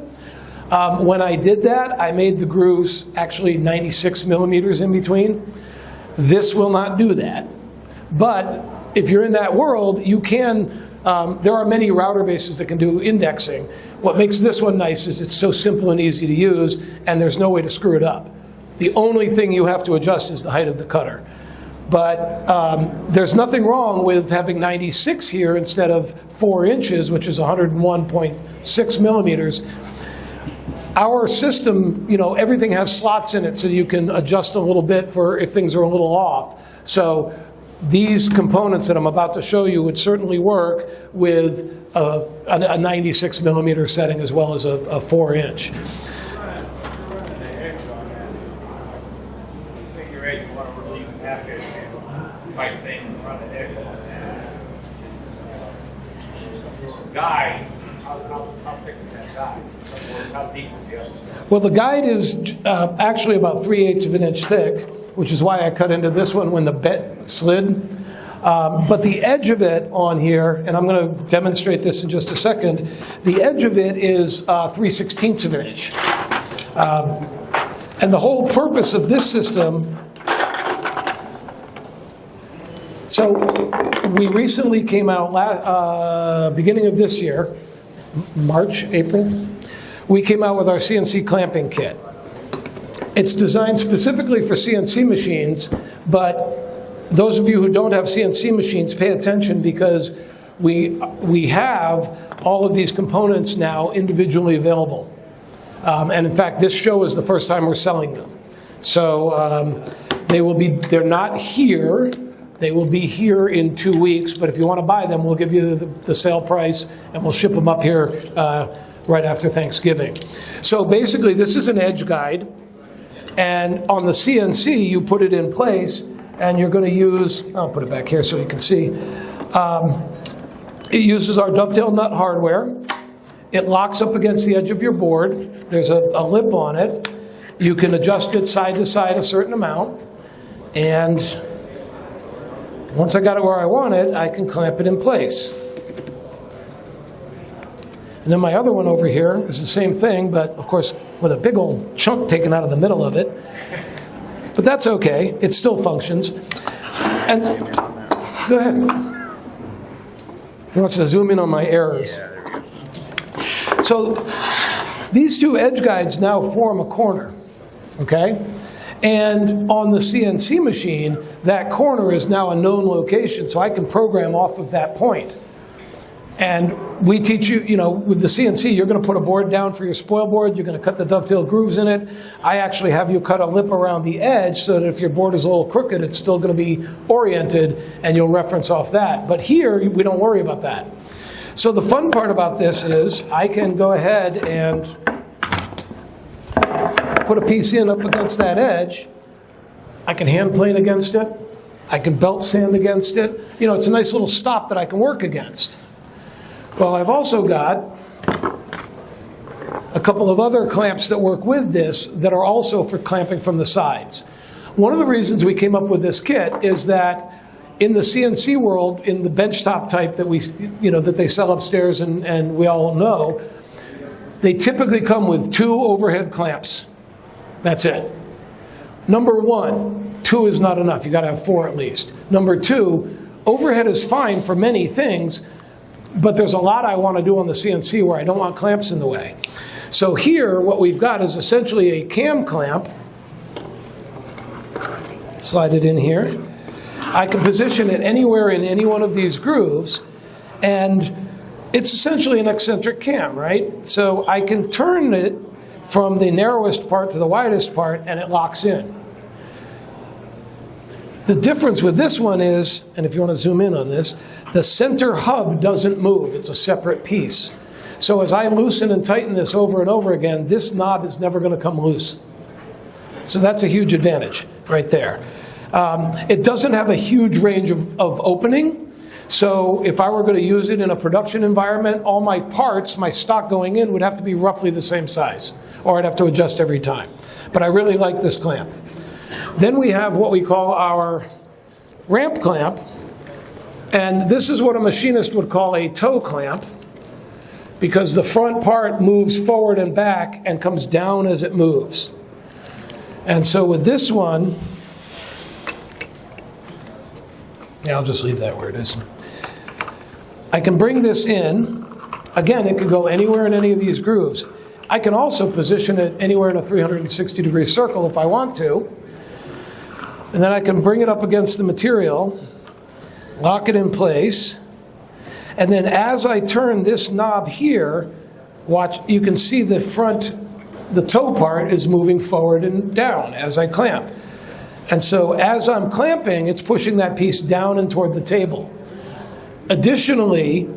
When I did that, I made the grooves actually 96 millimeters in between. This will not do that. But if you're in that world, you can There are many router bases that can do indexing. What makes this one nice is it's so simple and easy to use, and there's no way to screw it up. The only thing you have to adjust is the height of the cutter. But there's nothing wrong with having 96 here instead of 4 inches, which is 101.6 millimeters. Our system, you know, everything has slots in it, so you can adjust a little bit for if things are a little off. So these components that I'm about to show you would certainly work with a 96 millimeter setting as well as a 4 inch. Type thing on the edge. Guide, how thick is that guide? How deep is the other? Well, the guide is actually about 3/8 of an inch thick, which is why I cut into this one when the bit slid. But the edge of it on here, and I'm going to demonstrate this in just a second, the edge of it is 3/16 of an inch. And the whole purpose of this system. So we recently came out beginning of this year, March, April, we came out with our CNC Clamping Kit. It's designed specifically for CNC machines, but those of you who don't have CNC machines, pay attention because we have all of these components now individually available. And in fact, this show is the first time we're selling them. So they're not here. They will be here in 2 weeks, but if you want to buy them, we'll give you the sale price, and we'll ship them up here right after Thanksgiving. So basically, this is an edge guide, and on the CNC, you put it in place, and you're going to use, I'll put it back here so you can see, it uses our Dovetail nut hardware. It locks up against the edge of your board. There's a lip on it. You can adjust it side to side a certain amount, and once I got it where I want it, I can clamp it in place. And then my other one over here is the same thing, but of course with a big old chunk taken out of the middle of it. But that's okay, it still functions. And go ahead. He wants to zoom in on my errors. So these two edge guides now form a corner, okay? And on the CNC machine, that corner is now a known location, so I can program off of that point. And we teach you, you know, with the CNC, you're going to put a board down for your spoil board, you're going to cut the dovetail grooves in it. I actually have you cut a lip around the edge so that if your board is a little crooked, it's still going to be oriented, and you'll reference off that. But here, we don't worry about that. So the fun part about this is I can go ahead and put a piece in up against that edge. I can hand plane against it. I can belt sand against it. You know, it's a nice little stop that I can work against. Well, I've also got a couple of other clamps that work with this that are also for clamping from the sides. One of the reasons we came up with this kit is that in the CNC world, in the benchtop type that that they sell upstairs and we all know, they typically come with 2 overhead clamps. That's it. Number 1, 2 is not enough. You got to have 4 at least. Number 2, overhead is fine for many things, but there's a lot I want to do on the CNC where I don't want clamps in the way. So here, what we've got is essentially a cam clamp. Slide it in here. I can position it anywhere in any one of these grooves, and it's essentially an eccentric cam, right? So I can turn it from the narrowest part to the widest part, and it locks in. The difference with this one is, and if you want to zoom in on this, the center hub doesn't move. It's a separate piece. So as I loosen and tighten this over and over again, this knob is never going to come loose. So that's a huge advantage right there. It doesn't have a huge range of opening. So if I were going to use it in a production environment, all my parts, my stock going in, would have to be roughly the same size, or I'd have to adjust every time. But I really like this clamp. Then we have what we call our ramp clamp, and this is what a machinist would call a toe clamp, because the front part moves forward and back and comes down as it moves. And so with this one, yeah, I'll just leave that where it is. I can bring this in. Again, it could go anywhere in any of these grooves. I can also position it anywhere in a 360-degree circle if I want to. And then I can bring it up against the material, lock it in place, and then as I turn this knob here, watch, you can see the front, the toe part is moving forward and down as I clamp. And so as I'm clamping, it's pushing that piece down and toward the table. Additionally,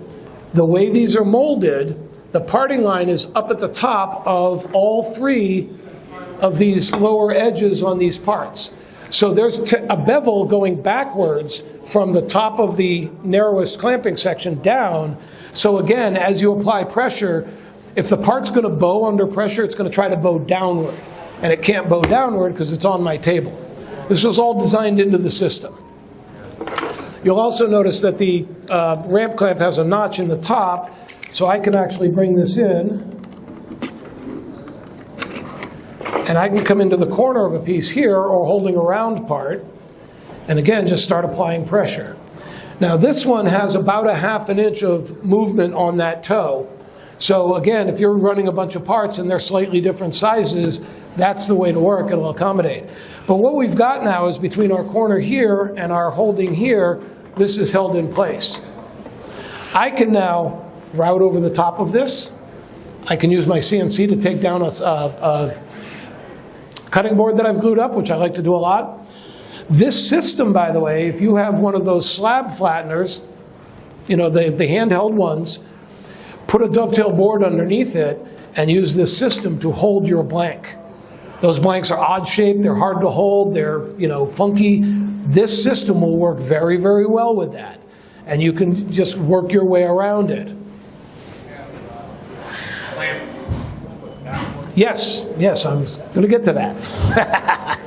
the way these are molded, the parting line is up at the top of all three of these lower edges on these parts. So there's a bevel going backwards from the top of the narrowest clamping section down. So again, as you apply pressure, if the part's going to bow under pressure, it's going to try to bow downward. And it can't bow downward because it's on my table. This was all designed into the system. You'll also notice that the ramp clamp has a notch in the top, so I can actually bring this in, and I can come into the corner of a piece here or holding a round part, and again, just start applying pressure. Now this one has about a 1/2 inch of movement on that toe. So again, if you're running a bunch of parts and they're slightly different sizes, that's the way to work, it'll accommodate. But what we've got now is between our corner here and our holding here, this is held in place. I can now route over the top of this. I can use my CNC to take down a cutting board that I've glued up, which I like to do a lot. This system, by the way, if you have one of those slab flatteners, you know, the handheld ones, put a dovetail board underneath it and use this system to hold your blank. Those blanks are odd shaped, they're hard to hold, they're, you know, funky. This system will work very, very well with that. And you can just work your way around it. Yes, I'm going to get to that.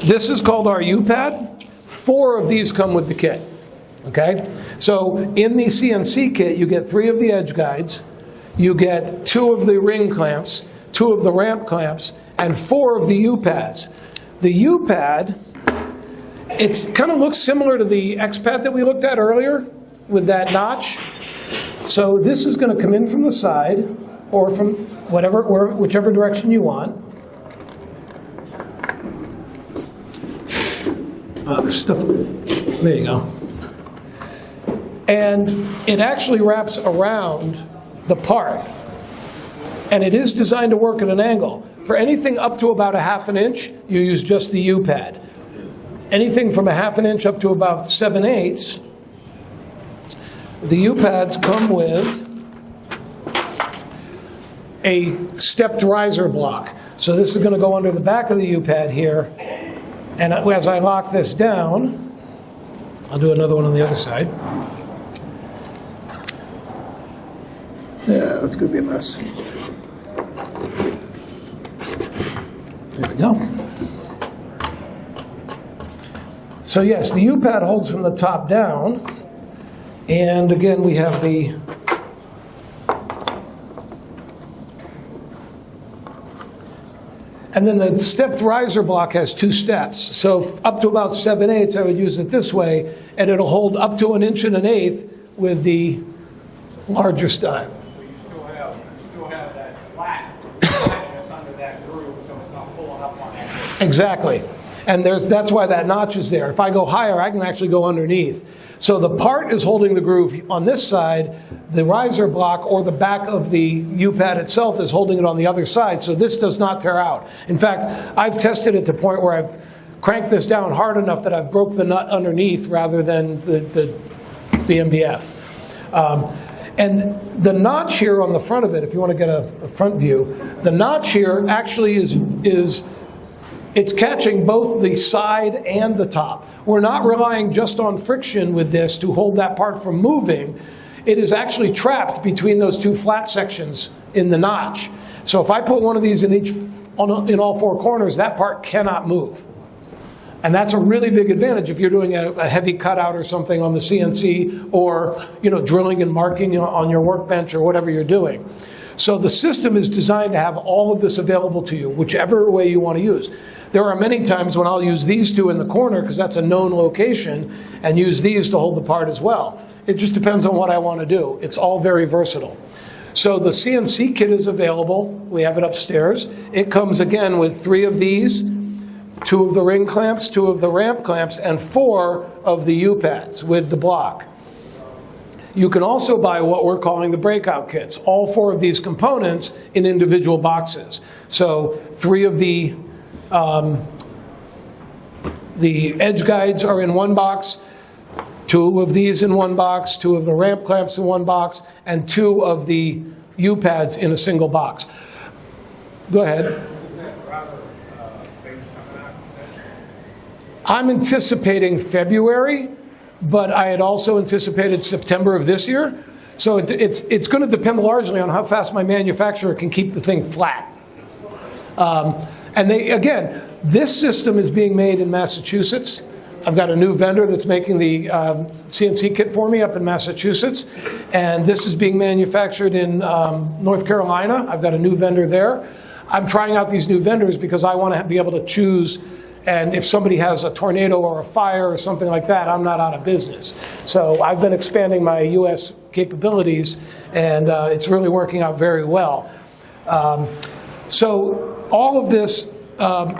This is called our U-pad. 4 of these come with the kit. Okay? So in the CNC kit, you get 3 of the edge guides, you get 2 of the ring clamps, 2 of the ramp clamps, and 4 of the U-pads. The U-pad, it kind of looks similar to the Xpad that we looked at earlier with that notch. So this is going to come in from the side or from whichever direction you want. There's stuff. There you go. And it actually wraps around the part. And it is designed to work at an angle. For anything up to about a 1/2 inch, you use just the U-pad. Anything from a 1/2 inch up to about 7/8, the U-pads come with a stepped riser block. So this is going to go under the back of the U-pad here. And as I lock this down, I'll do another one on the other side. Yeah, that's going to be a mess. There we go. So yes, the U-pad holds from the top down. And again, we have the and then the stepped riser block has 2 steps. So up to about 7/8, I would use it this way, and it'll hold up to 1 1/8 with the larger style. You still have that flatness under that groove, so it's not pulling up on that. Exactly. And that's why that notch is there. If I go higher, I can actually go underneath. So the part is holding the groove on this side, the riser block or the back of the U-pad itself is holding it on the other side, so this does not tear out. In fact, I've tested it to the point where I've cranked this down hard enough that I've broke the nut underneath rather than the MDF. And the notch here on the front of it, if you want to get a front view, the notch here actually is it's catching both the side and the top. We're not relying just on friction with this to hold that part from moving. It is actually trapped between those 2 flat sections in the notch. So if I put one of these in all 4 corners, that part cannot move. And that's a really big advantage if you're doing a heavy cutout or something on the CNC, or drilling and marking on your workbench or whatever you're doing. So the system is designed to have all of this available to you, whichever way you want to use. There are many times when I'll use these 2 in the corner because that's a known location, and use these to hold the part as well. It just depends on what I want to do. It's all very versatile. So the CNC kit is available. We have it upstairs. It comes again with 3 of these, 2 of the ring clamps, 2 of the ramp clamps, and 4 of the U-pads with the block. You can also buy what we're calling the breakout kits, all 4 of these components in individual boxes. So 3 of the edge guides are in one box, 2 of these in one box, 2 of the ramp clamps in one box, and 2 of the U-pads in a single box. Go ahead. I'm anticipating February, but I had also anticipated September of this year. So it's going to depend largely on how fast my manufacturer can keep the thing flat. And again, this system is being made in Massachusetts. I've got a new vendor that's making the CNC kit for me up in Massachusetts. And this is being manufactured in North Carolina. I've got a new vendor there. I'm trying out these new vendors because I want to be able to choose. And if somebody has a tornado or a fire or something like that, I'm not out of business. So I've been expanding my U.S. capabilities, and it's really working out very well. So all of this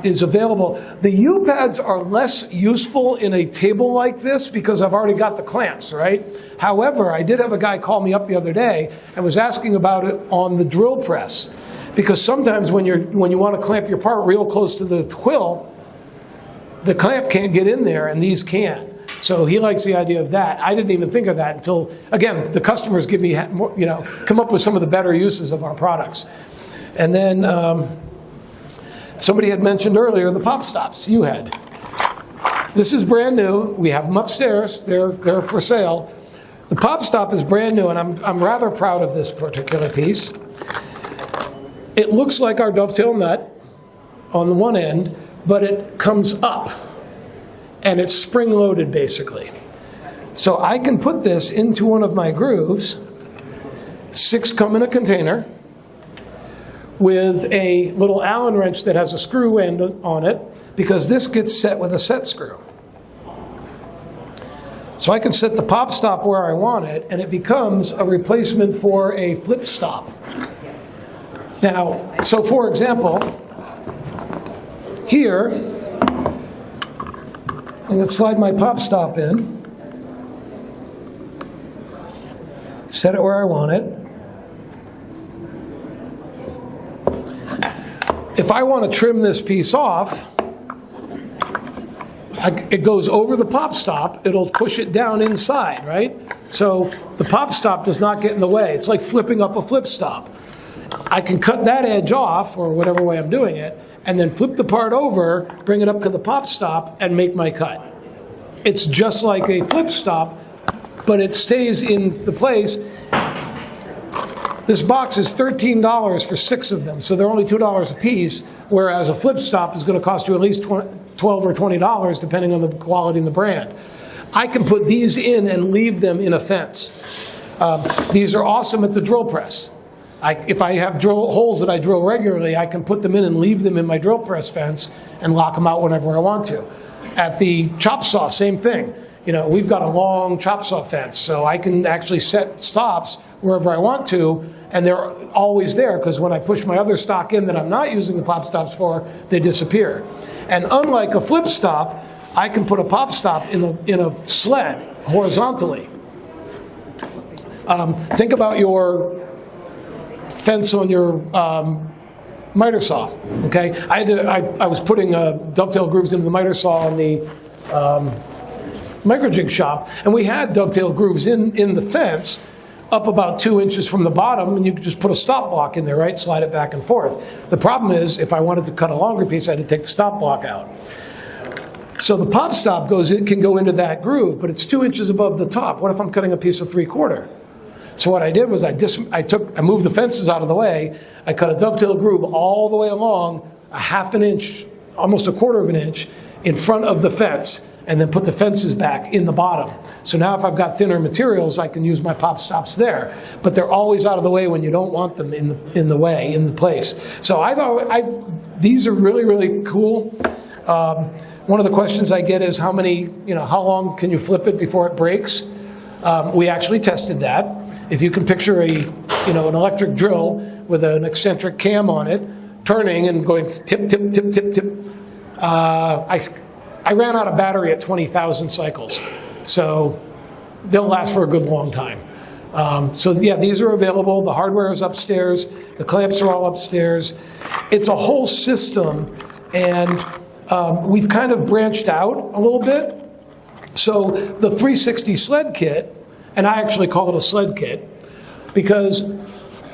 is available. The U-pads are less useful in a table like this because I've already got the clamps, right? However, I did have a guy call me up the other day and was asking about it on the drill press. Because sometimes when you want to clamp your part real close to the quill, the clamp can't get in there, and these can. So he likes the idea of that. I didn't even think of that until, again, the customers give me, come up with some of the better uses of our products. And then somebody had mentioned earlier the pop stops you had. This is brand new. We have them upstairs. They're for sale. The pop stop is brand new, and I'm rather proud of this particular piece. It looks like our dovetail nut on the one end, but it comes up, and it's spring-loaded, basically. So I can put this into one of my grooves. 6 come in a container with a little Allen wrench that has a screw end on it, because this gets set with a set screw. So I can set the pop stop where I want it, and it becomes a replacement for a flip stop. Now, so for example, here, I'm going to slide my pop stop in, set it where I want it. If I want to trim this piece off, it goes over the pop stop, it'll push it down inside, right? So the pop stop does not get in the way. It's like flipping up a flip stop. I can cut that edge off, or whatever way I'm doing it, and then flip the part over, bring it up to the pop stop, and make my cut. It's just like a flip stop, but it stays in the place. This box is $13 for 6 of them, so they're only $2 a piece, whereas a flip stop is going to cost you at least $12 or $20, depending on the quality and the brand. I can put these in and leave them in a fence. These are awesome at the drill press. If I have drill holes that I drill regularly, I can put them in and leave them in my drill press fence and lock them out whenever I want to. At the chop saw, same thing. We've got a long chop saw fence, so I can actually set stops wherever I want to, and they're always there, because when I push my other stock in that I'm not using the pop stops for, they disappear. And unlike a flip stop, I can put a pop stop in a sled horizontally. Think about your fence on your miter saw. Okay, I was putting dovetail grooves into the miter saw on the Microjig shop, and we had dovetail grooves in the fence up about 2 inches from the bottom, and you could just put a stop block in there, right? Slide it back and forth. The problem is, if I wanted to cut a longer piece, I had to take the stop block out. So the pop stop can go into that groove, but it's 2 inches above the top. What if I'm cutting a piece of 3/4? So what I did was I moved the fences out of the way. I cut a dovetail groove all the way along, a 1/2 inch, almost 1/4 inch in front of the fence, and then put the fences back in the bottom. So now if I've got thinner materials, I can use my pop stops there. But they're always out of the way when you don't want them in the place. So I thought these are really, really cool. One of the questions I get is how long can you flip it before it breaks? We actually tested that. If you can picture an electric drill with an eccentric cam on it, turning and going tip, tip, tip, tip, tip. I ran out of battery at 20,000 cycles, so they'll last for a good long time. So yeah, these are available. The hardware is upstairs. The clamps are all upstairs. It's a whole system, and we've kind of branched out a little bit. So the 360 sled kit, and I actually call it a sled kit, because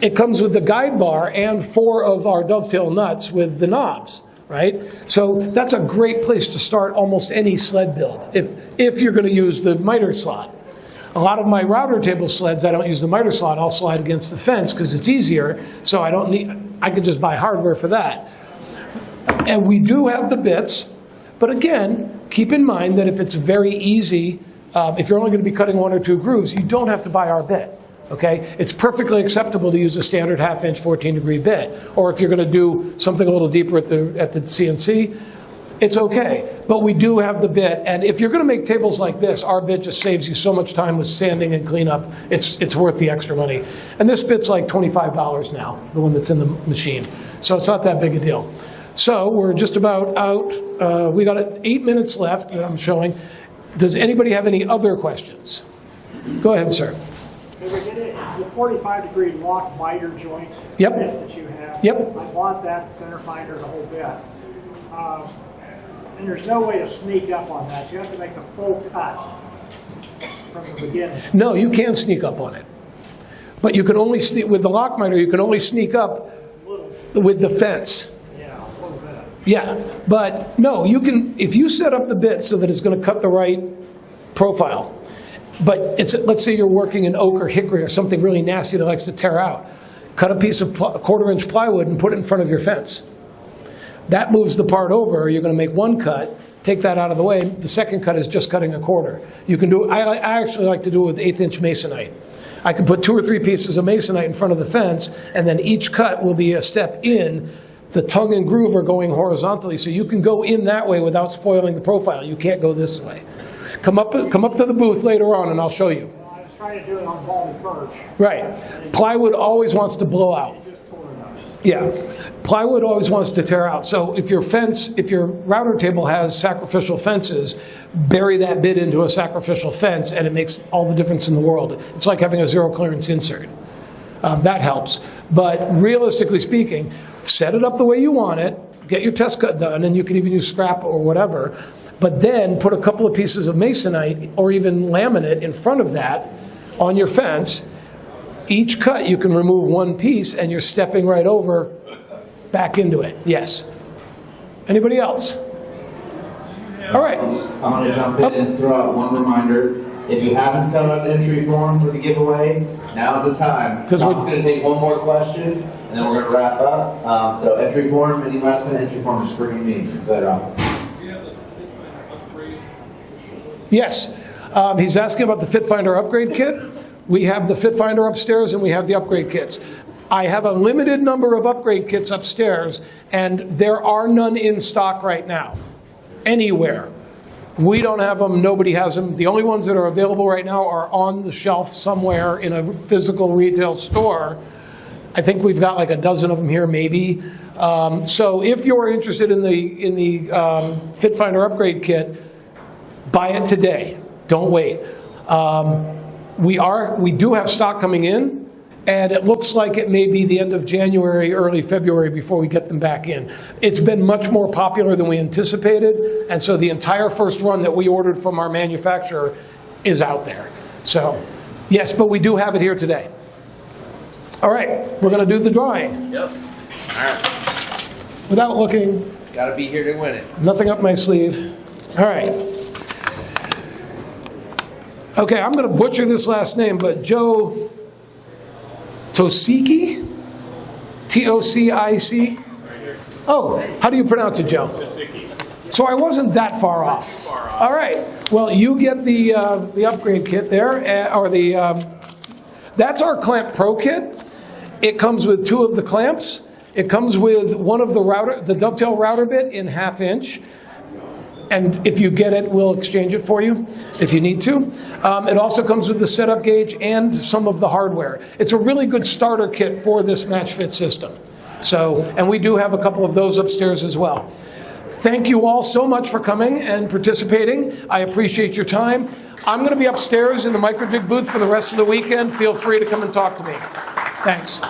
it comes with the guide bar and 4 of our dovetail nuts with the knobs, right? So that's a great place to start almost any sled build, if you're going to use the miter slot. A lot of my router table sleds, I don't use the miter slot. I'll slide against the fence because it's easier, so I could just buy hardware for that. And we do have the bits, but again, keep in mind that if it's very easy, if you're only going to be cutting 1 or 2 grooves, you don't have to buy our bit. Okay, it's perfectly acceptable to use a standard 1/2 inch 14-degree bit, or if you're going to do something a little deeper at the CNC, it's okay. But we do have the bit, and if you're going to make tables like this, our bit just saves you so much time with sanding and cleanup. It's worth the extra money. And this bit's like $25 now, the one that's in the machine, so it's not that big a deal. So we're just about out. We got 8 minutes left that I'm showing. Does anybody have any other questions? Go ahead, sir. The 45-degree lock miter joint Yep. bit that you have. Yep. I bought that center finder, the whole bit. And there's no way to sneak up on that. You have to make the full cut from the beginning. No, you can sneak up on it. But you can only sneak, with the lock miter, you can only sneak up with the fence. Yeah, a little bit. Yeah, but no, you can, if you set up the bit so that it's going to cut the right profile, but let's say you're working in oak or hickory or something really nasty that likes to tear out, cut a piece of 1/4 inch plywood and put it in front of your fence. That moves the part over. You're going to make 1 cut, take that out of the way. The second cut is just cutting a 1/4. You can do, I actually like to do it with 1/8 inch masonite. I can put 2 or 3 pieces of masonite in front of the fence, and then each cut will be a step in. The tongue and groove are going horizontally, so you can go in that way without spoiling the profile. You can't go this way. Come up to the booth later on, and I'll show you. Well, I was trying to do it on baldy birch. Right. Plywood always wants to blow out. It just tore it up. Yeah. Plywood always wants to tear out. So if your router table has sacrificial fences, bury that bit into a sacrificial fence, and it makes all the difference in the world. It's like having a zero clearance insert. That helps. But realistically speaking, set it up the way you want it, get your test cut done, and you can even use scrap or whatever, but then put a couple of pieces of masonite or even laminate in front of that on your fence. Each cut you can remove 1 piece and you're stepping right over back into it. Yes. Anybody else? All right. I'm going to jump in and throw out one reminder. If you haven't filled out an entry form for the giveaway, now's the time. Because Tom's going to take one more question, and then we're going to wrap up. So entry form, any last minute entry form, just bring me. Go ahead, Rob. Yes. He's asking about the Fit Finder upgrade kit. We have the Fit Finder upstairs and we have the upgrade kits. I have a limited number of upgrade kits upstairs, and there are none in stock right now, anywhere. We don't have them, nobody has them. The only ones that are available right now are on the shelf somewhere in a physical retail store. I think we've got like a dozen of them here, maybe. So if you're interested in the Fit Finder upgrade kit, buy it today. Don't wait. We do have stock coming in, and it looks like it may be the end of January, early February before we get them back in. It's been much more popular than we anticipated, and so the entire first run that we ordered from our manufacturer is out there. So, yes, but we do have it here today. All right, we're going to do the drawing. Yep. All right. Without looking, Got to be here to win it. nothing up my sleeve. All right. Okay, I'm going to butcher this last name, but Joe Tosicki? T-O-C-I-C? Right here. Oh, how do you pronounce it, Joe? Tasiki. So I wasn't that far off. Not too far off. All right. Well, you get the upgrade kit there, or that's our Clamp Pro kit. It comes with 2 of the clamps. It comes with one of the Dovetail router bit in 1/2 inch. And if you get it, we'll exchange it for you if you need to. It also comes with the setup gauge and some of the hardware. It's a really good starter kit for this MatchFit system. So, and we do have a couple of those upstairs as well. Thank you all so much for coming and participating. I appreciate your time. I'm going to be upstairs in the Microjig booth for the rest of the weekend. Feel free to come and talk to me. Thanks.